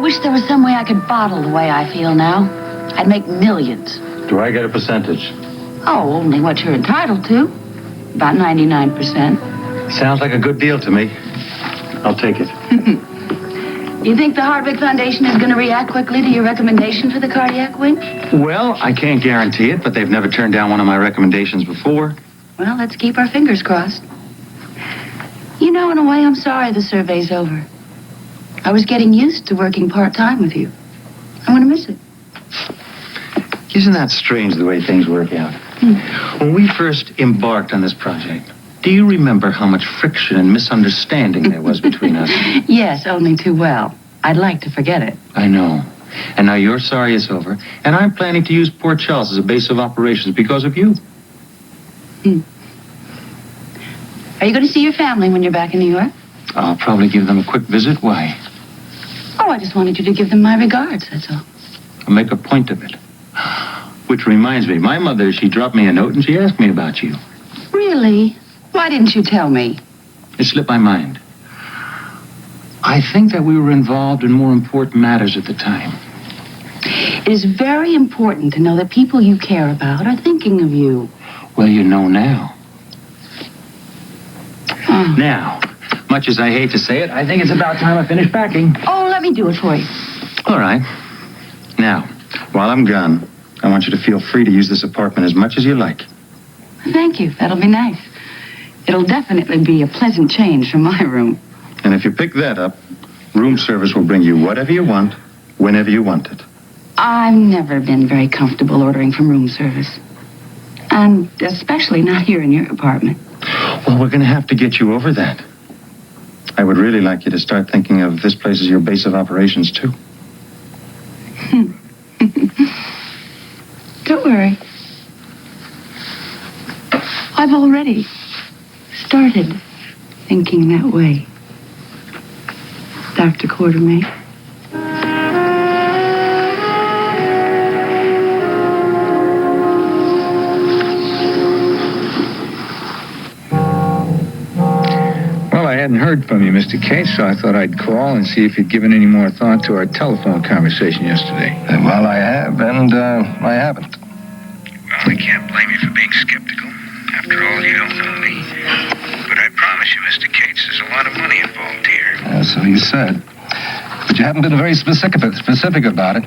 wish there was some way I could bottle the way I feel now. I'd make millions. Do I get a percentage? Oh, only what you're entitled to. About 99%. Sounds like a good deal to me. I'll take it. You think the Hardwick Foundation is going to react quickly to your recommendation for the cardiac wing? Well, I can't guarantee it, but they've never turned down one of my recommendations before. Well, let's keep our fingers crossed. You know, in a way, I'm sorry the survey's over. I was getting used to working part-time with you. I'm going to miss it. Isn't that strange, the way things work out? When we first embarked on this project, do you remember how much friction and misunderstanding there was between us? Yes, only too well. I'd like to forget it. I know. And now you're sorry it's over, and I'm planning to use Port Charles as a base of operations because of you. Are you going to see your family when you're back in New York? I'll probably give them a quick visit. Why? Oh, I just wanted you to give them my regards, that's all. I'll make a point of it. Which reminds me, my mother, she dropped me a note and she asked me about you. Really? Why didn't you tell me? It slipped my mind. I think that we were involved in more important matters at the time. It is very important to know that people you care about are thinking of you. Well, you know now. Oh. Now, much as I hate to say it, I think it's about time I finish packing. Oh, let me do it for you. All right. Now, while I'm gone, I want you to feel free to use this apartment as much as you like. Thank you. That'll be nice. It'll definitely be a pleasant change from my room. And if you pick that up, room service will bring you whatever you want, whenever you want it. I've never been very comfortable ordering from room service. And especially not here in your apartment. Well, we're going to have to get you over that. I would really like you to start thinking of this place as your base of operations, too. Don't worry. I've already started thinking that way, Dr. Quartermaine. Well, I hadn't heard from you, Mr. Cates, so I thought I'd call and see if you'd given any more thought to our telephone conversation yesterday. Well, I have, and I haven't. Well, I can't blame you for being skeptical. After all, you don't know me. But I promise you, Mr. Cates, there's a lot of money involved here. So you said. But you haven't been very specific about it.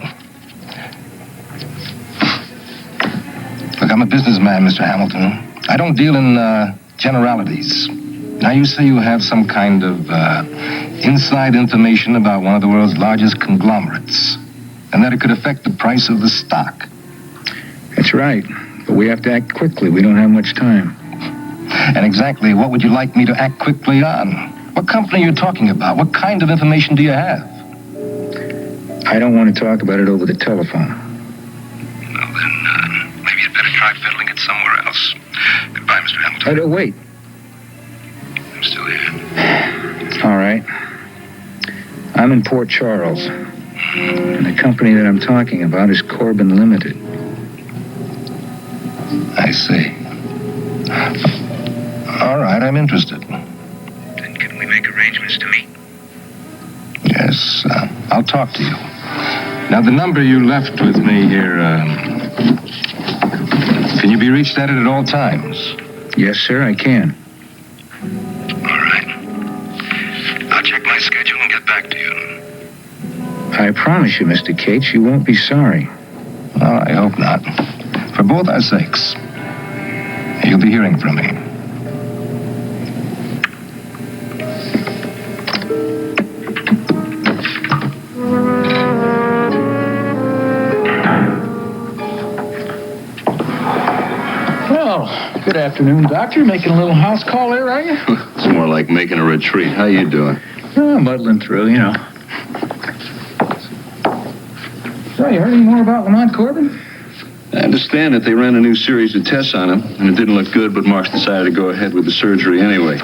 Look, I'm a businessman, Mr. Hamilton. I don't deal in generalities. Now, you say you have some kind of inside information about one of the world's largest conglomerates, and that it could affect the price of the stock. That's right. But we have to act quickly. We don't have much time. And exactly what would you like me to act quickly on? What company are you talking about? What kind of information do you have? I don't want to talk about it over the telephone. Well, then, maybe you'd better try peddling it somewhere else. Goodbye, Mr. Hamilton. Wait. I'm still here. All right. I'm in Port Charles. And the company that I'm talking about is Corbin Limited. I see. All right, I'm interested. Then can we make arrangements to meet? Yes, I'll talk to you. Now, the number you left with me here, can you be reached at it at all times? Yes, sir, I can. All right. I'll check my schedule and get back to you. I promise you, Mr. Cates, you won't be sorry. Well, I hope not. For both our sakes. You'll be hearing from me. Well, good afternoon, Doctor. Making a little house call there, are you? It's more like making a retreat. How you doing? Oh, muddling through, you know. So, you heard any more about Lamont Corbin? I understand that they ran a new series of tests on him, and it didn't look good, but Mark's decided to go ahead with the surgery anyway.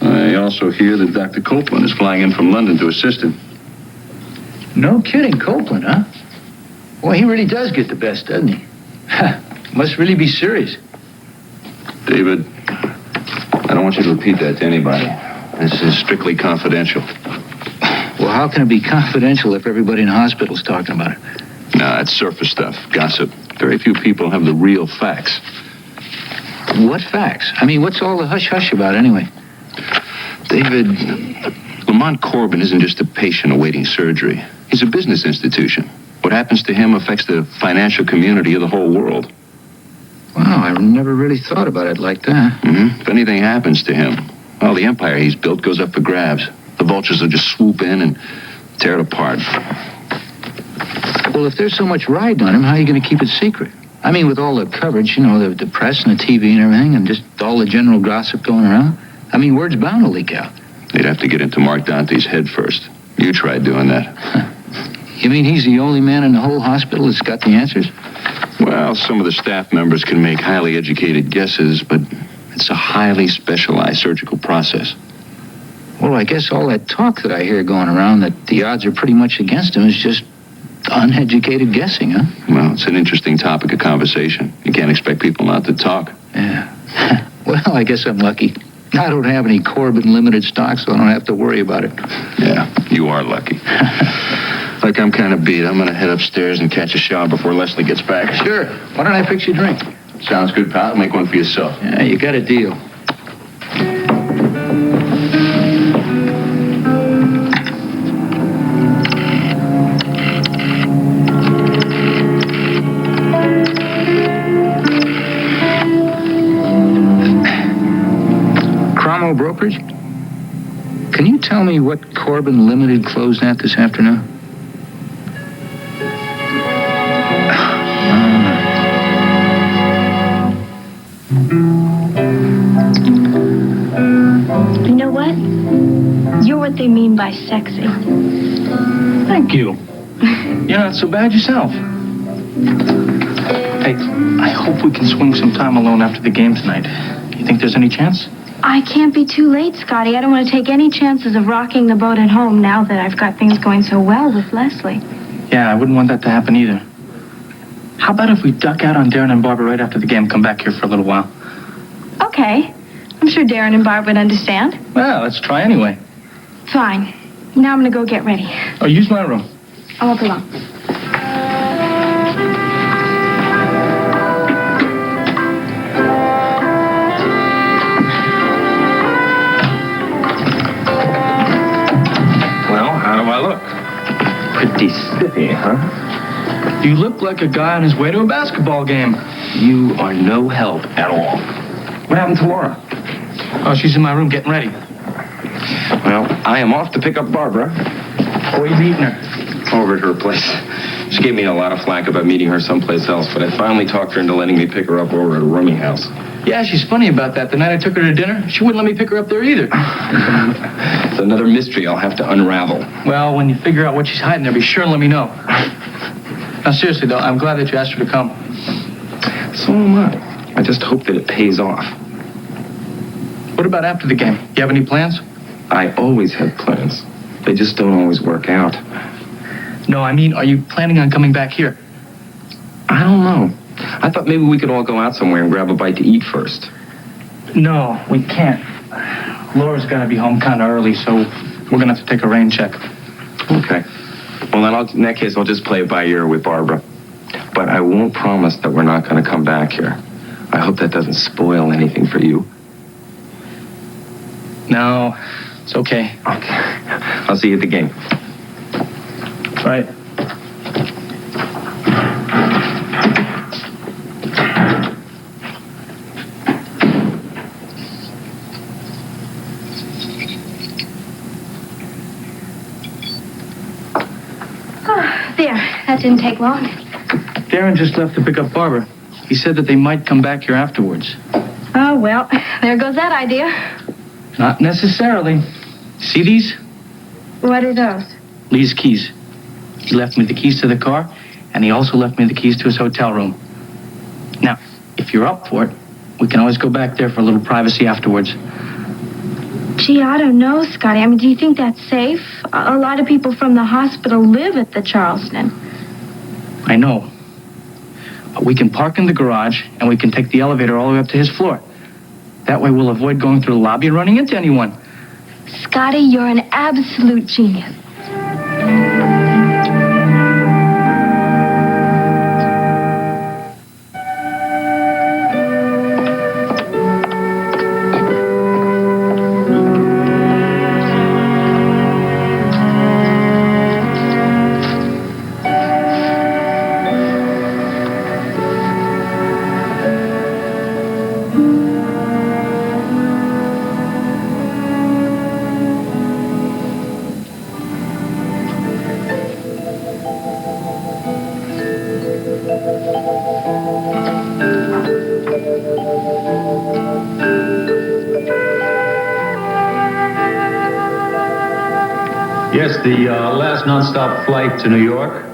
I also hear that Dr. Copeland is flying in from London to assist him. No kidding, Copeland, huh? Well, he really does get the best, doesn't he? Must really be serious. David, I don't want you to repeat that to anybody. This is strictly confidential. Well, Well, how can it be confidential if everybody in the hospital's talking about it? No, it's surface stuff, gossip. Very few people have the real facts. What facts? I mean, what's all the hush-hush about anyway? David, Lamont Corbin isn't just a patient awaiting surgery. He's a business institution. What happens to him affects the financial community of the whole world. Wow, I never really thought about it like that. If anything happens to him, well, the empire he's built goes up for grabs. The vultures will just swoop in and tear it apart. Well, if there's so much riding on him, how are you going to keep it secret? I mean, with all the coverage, you know, the press and the TV and everything, and just all the general gossip going around. I mean, word's bound to leak out. They'd have to get into Mark Dante's head first. You tried doing that. You mean he's the only man in the whole hospital that's got the answers? Well, some of the staff members can make highly educated guesses, but it's a highly specialized surgical process. Well, I guess all that talk that I hear going around that the odds are pretty much against him is just uneducated guessing, huh? Well, it's an interesting topic of conversation. You can't expect people not to talk. Yeah. Well, I guess I'm lucky. I don't have any Corbin limited stock, so I don't have to worry about it. Yeah, you are lucky. Like, I'm kind of beat. I'm going to head upstairs and catch a shower before Leslie gets back. Sure. Why don't I fix you a drink? Sounds good, pal. Make one for yourself. Yeah, you got a deal. Cromwell Brokerage? Can you tell me what Corbin Limited closed at this afternoon? You know what? You're what they mean by sexy. Thank you. You're not so bad yourself. Hey, I hope we can swing some time alone after the game tonight. You think there's any chance? I can't be too late, Scotty. I don't want to take any chances of rocking the boat at home now that I've got things going so well with Leslie. Yeah, I wouldn't want that to happen either. How about if we duck out on Darren and Barbara right after the game, come back here for a little while? Okay. I'm sure Darren and Barbara would understand. Well, let's try anyway. Fine. Now I'm going to go get ready. Oh, use my room. I'll walk along. Well, how do I look? Pretty spiffy, huh? You look like a guy on his way to a basketball game. You are no help at all. What happened to Laura? Oh, she's in my room getting ready. Well, I am off to pick up Barbara. Where are you meeting her? Over at her place. She gave me a lot of flack about meeting her someplace else, but I finally talked her into letting me pick her up over at a rooming house. Yeah, she's funny about that. The night I took her to dinner, she wouldn't let me pick her up there either. It's another mystery I'll have to unravel. Well, when you figure out what she's hiding there, be sure and let me know. Now, seriously, though, I'm glad that you asked her to come. So am I. I just hope that it pays off. What about after the game? You have any plans? I always have plans. They just don't always work out. No, I mean, are you planning on coming back here? I don't know. I thought maybe we could all go out somewhere and grab a bite to eat first. No, we can't. Laura's got to be home kind of early, so we're going to have to take a rain check. Okay. Well, then in that case, I'll just play it by ear with Barbara. But I won't promise that we're not going to come back here. I hope that doesn't spoil anything for you. No, it's okay. Okay. I'll see you at the game. Right. There. That didn't take long. Darren just left to pick up Barbara. He said that they might come back here afterwards. Oh, well, there goes that idea. Not necessarily. See these? What are those? Lee's keys. He left me the keys to the car, and he also left me the keys to his hotel room. Now, if you're up for it, we can always go back there for a little privacy afterwards. Gee, I don't know, Scotty. I mean, do you think that's safe? A lot of people from the hospital live at the Charleston. I know. But we can park in the garage, and we can take the elevator all the way up to his floor. That way we'll avoid going through the lobby and running into anyone. Scotty, you're an absolute genius. Yes, the last nonstop flight to New York,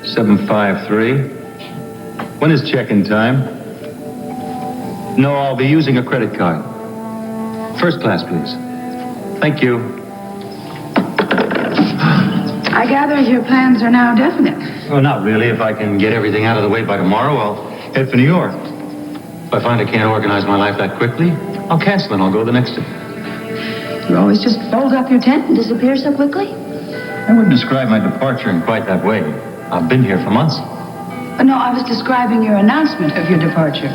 753. When is check-in time? No, I'll be using a credit card. First class, please. Thank you. I gather your plans are now definite. Well, not really. If I can get everything out of the way by tomorrow, I'll head for New York. If I find I can't organize my life that quickly, I'll cancel and I'll go the next day. You always just fold up your tent and disappear so quickly? I wouldn't describe my departure in quite that way. I've been here for months. No, I was describing your announcement of your departure.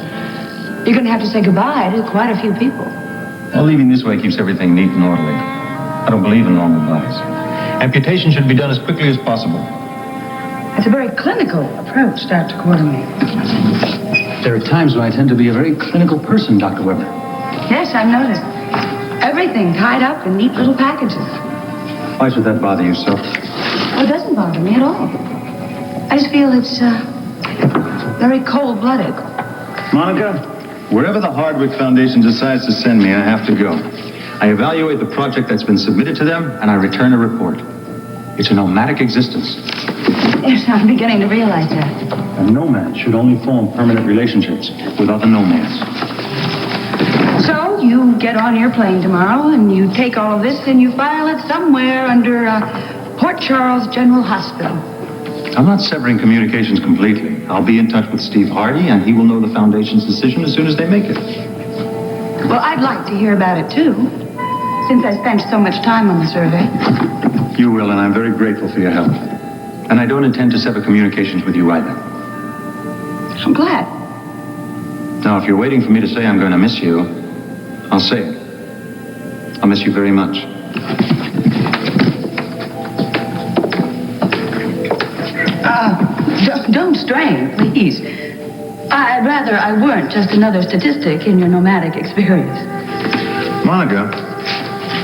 You're going to have to say goodbye to quite a few people. Well, leaving this way keeps everything neat and orderly. I don't believe in long goodbyes. Amputation should be done as quickly as possible. It's a very clinical approach, Dr. Quartermaine. There are times when I tend to be a very clinical person, Dr. Weber. Yes, I've noticed. Everything tied up in neat little packages. Why should that bother you so? Well, it doesn't bother me at all. I just feel it's very cold-blooded. Monica, wherever the Hardwick Foundation decides to send me, I have to go. I evaluate the project that's been submitted to them, and I return a report. It's a nomadic existence. Yes, I'm beginning to realize that. A nomad should only form permanent relationships with other nomads. So you get on your plane tomorrow, and you take all of this, and you file it somewhere under Port Charles General Hospital. I'm not severing communications completely. I'll be in touch with Steve Hardy, and he will know the Foundation's decision as soon as they make it. Well, I'd like to hear about it, too, since I spent so much time on the survey. You will, and I'm very grateful for your help. And I don't intend to sever communications with you either. I'm glad. Now, if you're waiting for me to say I'm going to miss you, I'll say it. I'll miss you very much. Don't strain, please. I'd rather I weren't just another statistic in your nomadic experience. Monica,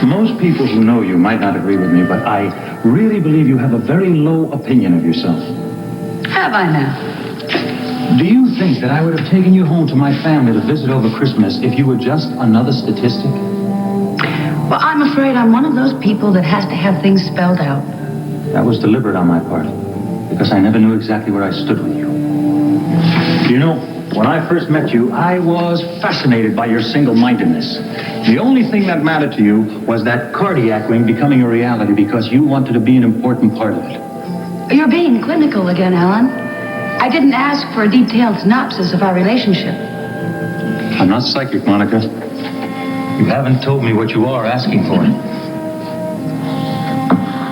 most people who know you might not agree with me, but I really believe you have a very low opinion of yourself. Have I now? Do you think that I would have taken you home to my family to visit over Christmas if you were just another statistic? Well, I'm afraid I'm one of those people that has to have things spelled out. That was deliberate on my part, because I never knew exactly where I stood with you. You know, when I first met you, I was fascinated by your single-mindedness. The only thing that mattered to you was that cardiac ring becoming a reality because you wanted to be an important part of it. You're being clinical again, Alan. I didn't ask for a detailed synopsis of our relationship. I'm not psychic, Monica. You haven't told me what you are asking for.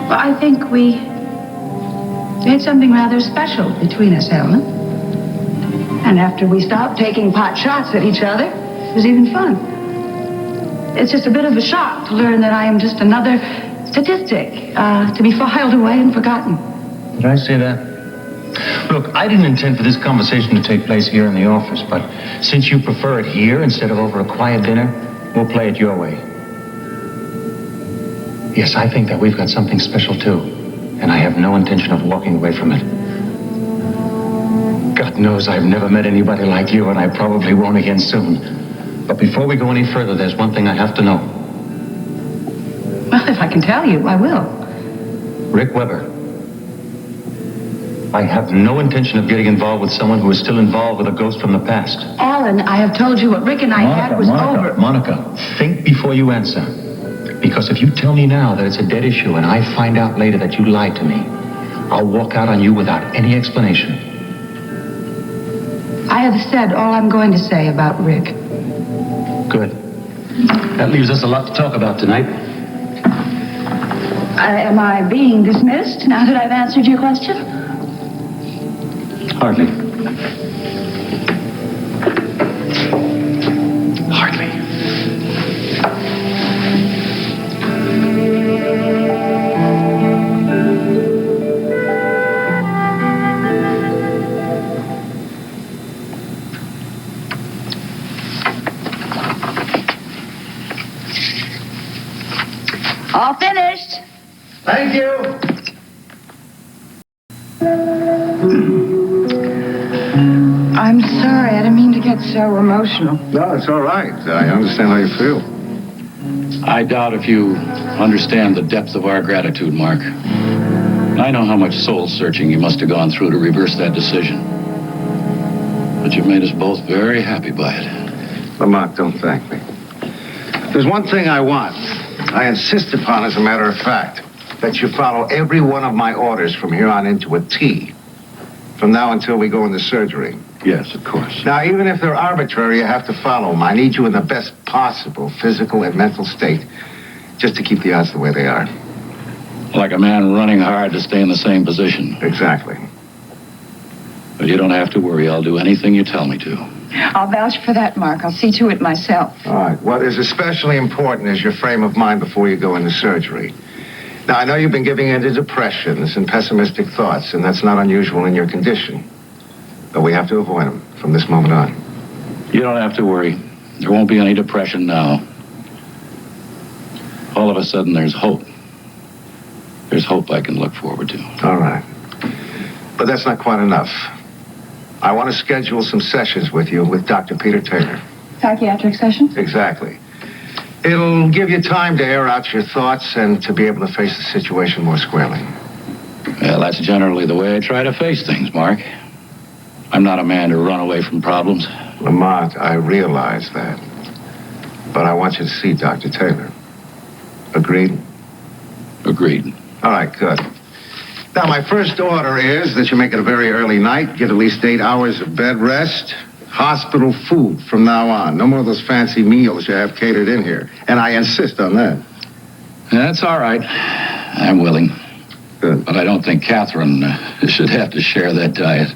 Well, I think we had something rather special between us, Helen. And after we stopped taking pot shots at each other, it was even fun. It's just a bit of a shock to learn that I am just another statistic, to be filed away and forgotten. Did I say that? Look, I didn't intend for this conversation to take place here in the office, but since you prefer it here instead of over a quiet dinner, we'll play it your way. Yes, I think that we've got something special, too, and I have no intention of walking away from it. God knows I've never met anybody like you, and I probably won't again soon. But before we go any further, there's one thing I have to know. Well, if I can tell you, I will. Rick Weber. I have no intention of getting involved with someone who is still involved with a ghost from the past. Alan, I have told you what Rick and I had was over. Monica, think before you answer. Because if you tell me now that it's a dead issue and I find out later that you lied to me, I'll walk out on you without any explanation. I have said all I'm going to say about Rick. Good. That leaves us a lot to talk about tonight. Am I being dismissed now that I've answered your question? Hardly. Hardly. All finished. Thank you. I I'm sorry. I didn't mean to get so emotional. No, it's all right. I understand how you feel. I doubt if you understand the depth of our gratitude, Mark. I know how much soul-searching you must have gone through to reverse that decision. But you've made us both very happy by it. Lamont, don't thank me. There's one thing I want. I insist upon, as a matter of fact, that you follow every one of my orders from here on into a T. From now until we go into surgery. Yes, of course. Now, even if they're arbitrary, you have to follow them. I need you in the best possible physical and mental state, just to keep the odds the way they are. Like a man running hard to stay in the same position. Exactly. But you don't have to worry. I'll do anything you tell me to. I'll vouch for that, Mark. I'll see to it myself. All right. What is especially important is your frame of mind before you go into surgery. Now, I know you've been giving in to depressions and pessimistic thoughts, and that's not unusual in your condition. But we have to avoid them from this moment on. You don't have to worry. There won't be any depression now. All of a sudden, there's hope. There's hope I can look forward to. All right. But that's not quite enough. I want to schedule some sessions with you with Dr. Peter Taylor. Psychiatric sessions? Exactly. It'll give you time to air out your thoughts and to be able to face the situation more squarely. Well, that's generally the way I try to face things, Mark. I'm not a man to run away from problems. Lamont, I realize that. But I want you to see Dr. Taylor. Agreed? Agreed. All right, good. Now, my first order is that you make it a very early night, get at least 8 hours of bed rest, hospital food from now on. No more of those fancy meals you have catered in here. And I insist on that. That's all right. I'm willing. Good. But I don't think Catherine should have to share that diet.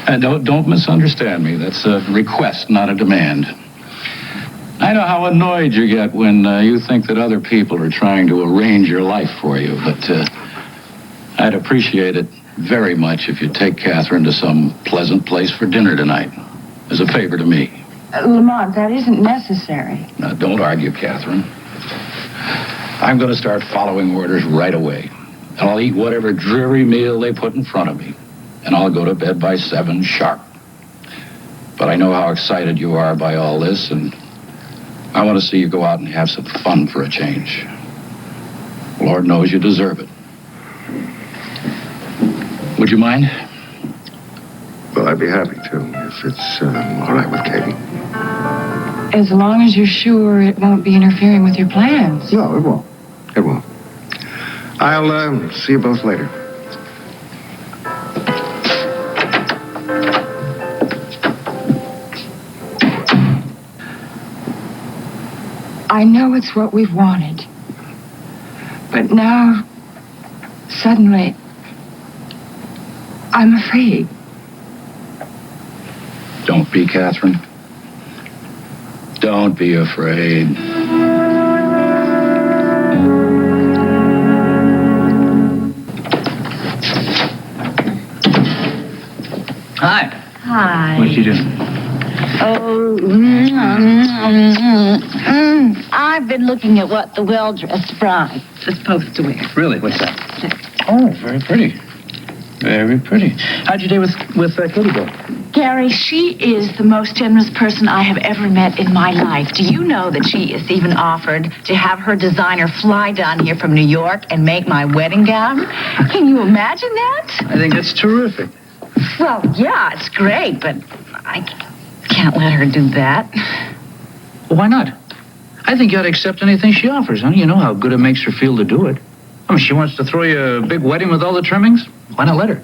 And don't misunderstand me. That's a request, not a demand. I know how annoyed you get when you think that other people are trying to arrange your life for you, but I'd appreciate it very much if you'd take Catherine to some pleasant place for dinner tonight, as a favor to me. Lamont, that isn't necessary. Now, don't argue, Catherine. I'm going to start following orders right away. And I'll eat whatever dreary meal they put in front of me. And I'll go to bed by 7 sharp. But I know how excited you are by all this, and I want to see you go out and have some fun for a change. Lord knows you deserve it. Would you mind? Well, I'd be happy to, if it's all right with Katie. As long as you're sure it won't be interfering with your plans. No, it won't. It won't. I'll see you both later. I know it's what we've wanted. But now, suddenly, I'm afraid. Don't be, Catherine. Don't be afraid. Hi. Hi. What'd you do? Oh, I've been looking at what the well-dressed bride is supposed to wear. Really? What's that? Oh, very pretty. Very pretty. How'd your day with Katie go? Gary, she is the most generous person I have ever met in my life. Do you know that she is even offered to have her designer fly down here from New York and make my wedding gown? Can you imagine that? I think that's terrific. Well, yeah, it's great, but I can't let her do that. Well, why not? I think you ought to accept anything she offers, huh? You know how good it makes her feel to do it. I mean, she wants to throw you a big wedding with all the trimmings. Why not let her?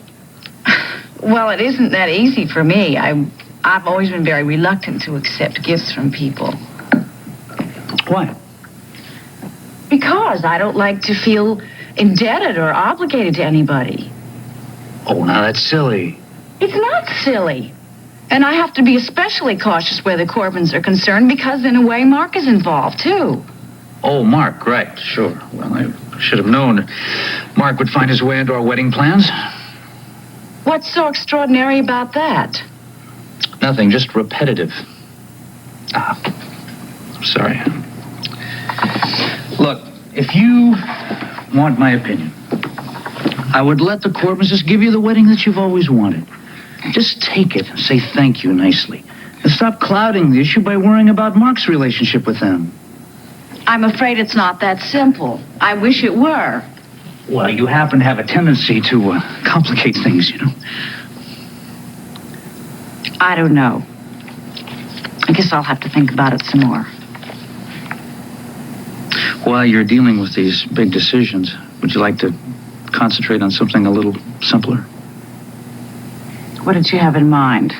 Well, it isn't that easy for me. I've always been very reluctant to accept gifts from people. Why? Because I don't like to feel indebted or obligated to anybody. Oh, now that's silly. It's not silly. And I have to be especially cautious where the Corbins are concerned because, in a way, Mark is involved, too. Oh, Mark, right, sure. Well, I should have known Mark would find his way into our wedding plans. What's so extraordinary about that? Nothing, just repetitive. Sorry. Look, if you want my opinion, I would let the Corbins just give you the wedding that you've always wanted. Just take it and say thank you nicely. And stop clouding the issue by worrying about Mark's relationship with them. I'm afraid it's not that simple. I wish it were. Well, you happen to have a tendency to complicate things, you know. I don't know. I guess I'll have to think about it some more. While you're dealing with these big decisions, would you like to concentrate on something a little simpler? What did you have in mind?